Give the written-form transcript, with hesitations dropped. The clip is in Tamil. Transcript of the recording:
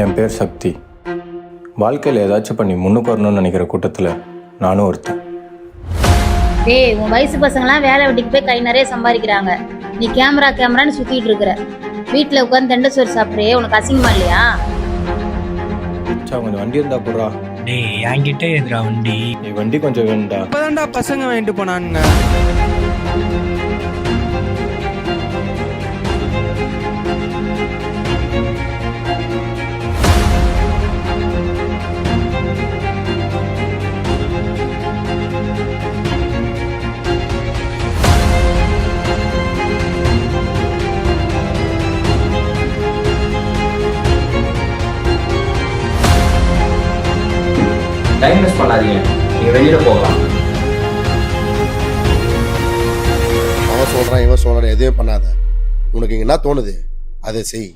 என் பேர் சக்தி. வாழ்க்கையில் ஏதாச்சும் பண்ணி முன்னுக்கு வரணும்னு நினைக்கிற கூட்டத்தில் நானும் ஒருத்தன். டேய், உன் வயசு பசங்களாம் வேலை வெட்டிக்கு போய் கை நிறைய சம்பாதிக்கிறாங்க. நீ கேமரான்னு சுத்திட்டு இருக்கிற. வீட்டில் உட்காந்து தண்டை சோறு சாப்பிட்றே, உனக்கு அசிங்கமா இல்லையா? கொஞ்சம் வண்டி இருந்தா போடுறா. டேய், என்கிட்ட எதுரா வண்டி? நீ வண்டி கொஞ்சம் வேண்டா. இப்பதான்டா பசங்க வாங்கிட்டு போனானுங்க. டைம் மிஸ் பண்ணாதீங்க, நீங்க வெளியில போகலாம். அவன் சொல்றான் இவன் சொல்றான் எதுவும் பண்ணாத. உனக்கு இங்க என்ன தோணுது அதை செய்.